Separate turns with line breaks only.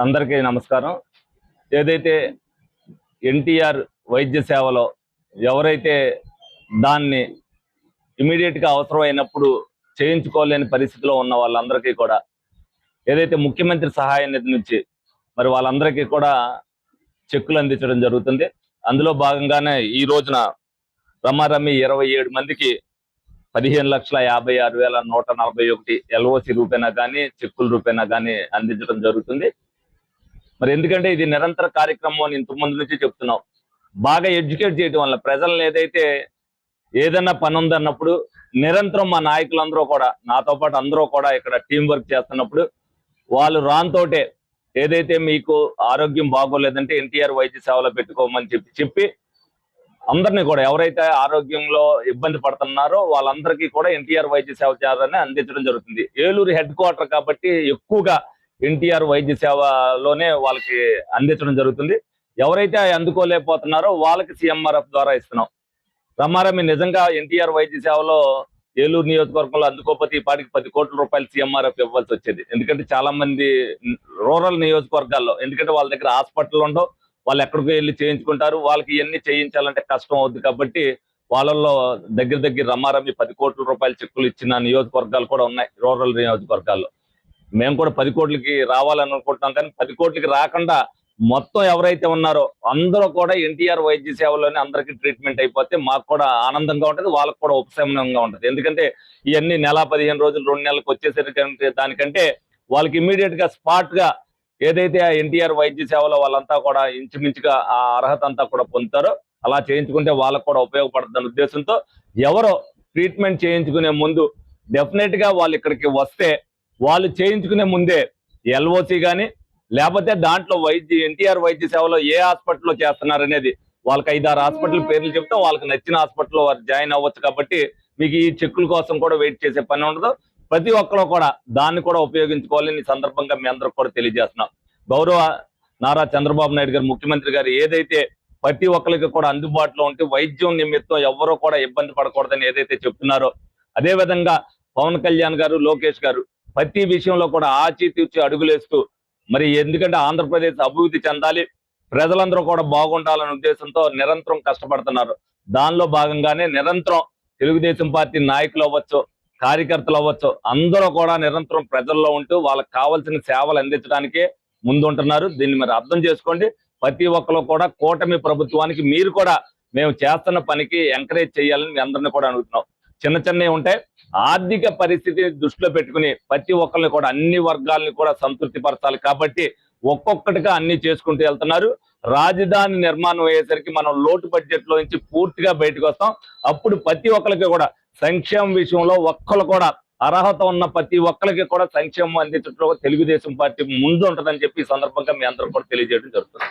అందరికీ నమస్కారం. ఏదైతే ఎన్టీఆర్ వైద్య సేవలో ఎవరైతే దాన్ని ఇమీడియట్గా అవసరమైనప్పుడు చేయించుకోలేని పరిస్థితిలో ఉన్న వాళ్ళందరికీ కూడా ఏదైతే ముఖ్యమంత్రి సహాయ నిధి నుంచి మరి వాళ్ళందరికీ కూడా చెక్కులు అందించడం జరుగుతుంది. అందులో భాగంగానే ఈ రోజున రమారమి 27 మందికి 15,56,141 ఎల్ఓసి రూపేనా కానీ చెక్కుల రూపేనా కానీ అందించడం జరుగుతుంది. మరి ఎందుకంటే ఇది నిరంతర కార్యక్రమం అని ఇంతకుముందు నుంచి చెప్తున్నాం. బాగా ఎడ్యుకేట్ చేయడం వల్ల ప్రజలను ఏదైనా పని ఉందన్నప్పుడు నిరంతరం మా నాయకులందరూ కూడా నాతో పాటు అందరూ కూడా ఇక్కడ టీం వర్క్ చేస్తున్నప్పుడు వాళ్ళు రాన్తోటే ఏదైతే మీకు ఆరోగ్యం బాగోలేదంటే ఎన్టీఆర్ వైద్య సేవలో పెట్టుకోమని చెప్పి అందరినీ కూడా ఎవరైతే ఆరోగ్యంలో ఇబ్బంది పడుతున్నారో వాళ్ళందరికీ కూడా ఎన్టీఆర్ వైద్య సేవ చేయాలని అందించడం జరుగుతుంది. ఏలూరు హెడ్ క్వార్టర్ కాబట్టి ఎక్కువగా ఎన్టీఆర్ వైద్య సేవలోనే వాళ్ళకి అందించడం జరుగుతుంది. ఎవరైతే అందుకోలేకపోతున్నారో వాళ్ళకి సీఎంఆర్ఎఫ్ ద్వారా ఇస్తున్నాం. రమారమి నిజంగా ఎన్టీఆర్ వైద్య సేవలో ఏలూరు నియోజకవర్గంలో అందుకోకపోతే ఈ పాటికి 10 కోట్ల రూపాయలు సీఎంఆర్ఎఫ్ ఇవ్వాల్సి వచ్చేది. ఎందుకంటే చాలా మంది రూరల్ నియోజకవర్గాల్లో ఎందుకంటే వాళ్ళ దగ్గర హాస్పిటల్ ఉండవు, వాళ్ళు ఎక్కడికి వెళ్ళి చేయించుకుంటారు, వాళ్ళకి ఇవన్నీ చేయించాలంటే కష్టం అవుద్ది. కాబట్టి వాళ్ళల్లో దగ్గర రమారమి 10 కోట్ల రూపాయల చెక్కులు ఇచ్చిన నియోజకవర్గాలు కూడా ఉన్నాయి రూరల్ నియోజకవర్గాల్లో. మేము కూడా 10 కోట్లకి రావాలని అనుకుంటున్నాం, కానీ 10 కోట్లకి రాకుండా మొత్తం ఎవరైతే ఉన్నారో అందరూ కూడా ఎన్టీఆర్ వైద్య సేవలోనే అందరికీ ట్రీట్మెంట్ అయిపోతే మాకు కూడా ఆనందంగా ఉంటుంది, వాళ్ళకు కూడా ఉపశమనంగా ఉంటుంది. ఎందుకంటే ఇవన్నీ నెల 15 రోజులు 2 నెలలకు వచ్చేసరికి దానికంటే వాళ్ళకి ఇమ్మీడియట్ గా స్పాట్ గా ఏదైతే ఆ ఎన్టీఆర్ వైద్య సేవలో వాళ్ళంతా కూడా ఇంచుమించుగా ఆ అర్హత అంతా కూడా పొందుతారో అలా చేయించుకుంటే వాళ్ళకు కూడా ఉపయోగపడుతున్న ఉద్దేశంతో ఎవరో ట్రీట్మెంట్ చేయించుకునే ముందు డెఫినెట్ గా వాళ్ళు ఇక్కడికి వస్తే వాళ్ళు చేయించుకునే ముందే ఎల్ఓసి కానీ లేకపోతే దాంట్లో ఎన్టీఆర్ వైద్య సేవలో ఏ హాస్పిటల్లో చేస్తున్నారనేది వాళ్ళకి 5-6 హాస్పిటల్ పేర్లు చెప్తే వాళ్ళకి నచ్చిన హాస్పిటల్లో వారు జాయిన్ అవ్వచ్చు. కాబట్టి మీకు ఈ చెక్కుల కోసం కూడా వెయిట్ చేసే పని ఉండదు. ప్రతి ఒక్కరు కూడా దాన్ని కూడా ఉపయోగించుకోవాలని ఈ సందర్భంగా మీ అందరికి కూడా తెలియజేస్తున్నాం. గౌరవ నారా చంద్రబాబు నాయుడు గారు ముఖ్యమంత్రి గారు ఏదైతే ప్రతి ఒక్కరికి కూడా అందుబాటులో ఉంటే వైద్యం నిమిత్తం ఎవరో కూడా ఇబ్బంది పడకూడదని ఏదైతే చెప్తున్నారో అదే విధంగా పవన్ కళ్యాణ్ గారు, లోకేష్ గారు ప్రతి విషయంలో కూడా ఆచితూచి అడుగులేస్తూ మరి ఎందుకంటే ఆంధ్రప్రదేశ్ అభివృద్ధి చెందాలి, ప్రజలందరూ కూడా బాగుండాలనే ఉద్దేశంతో నిరంతరం కష్టపడుతున్నారు. దానిలో భాగంగానే నిరంతరం తెలుగుదేశం పార్టీ నాయకులు అవ్వచ్చు, కార్యకర్తలు అవ్వచ్చు, అందరూ కూడా నిరంతరం ప్రజల్లో ఉంటూ వాళ్ళకి కావాల్సిన సేవలు అందించడానికే ముందుంటున్నారు. దీన్ని మరి అర్థం చేసుకోండి. ప్రతి ఒక్కరు కూడా కూటమి ప్రభుత్వానికి మీరు కూడా మేము చేస్తున్న పనికి ఎంకరేజ్ చేయాలని మీ అందరినీ కూడా అడుగుతున్నాం. చిన్నవి ఉంటాయి, ఆర్థిక పరిస్థితిని దృష్టిలో పెట్టుకుని ప్రతి ఒక్కరిని కూడా అన్ని వర్గాలని కూడా సంతృప్తి పరచాలి. కాబట్టి ఒక్కొక్కటిగా అన్ని చేసుకుంటూ వెళ్తున్నారు. రాజధాని నిర్మాణం అయ్యేసరికి మనం లోటు బడ్జెట్ లో నుంచి పూర్తిగా బయటకు వస్తాం. అప్పుడు ప్రతి ఒక్కరికి కూడా సంక్షేమం విషయంలో ఒక్కరు కూడా అర్హత ఉన్న ప్రతి ఒక్కరికి కూడా సంక్షేమం అందించడంలో తెలుగుదేశం పార్టీ ముందు ఉంటుందని చెప్పి ఈ సందర్భంగా మీ అందరూ కూడా తెలియజేయడం జరుగుతుంది.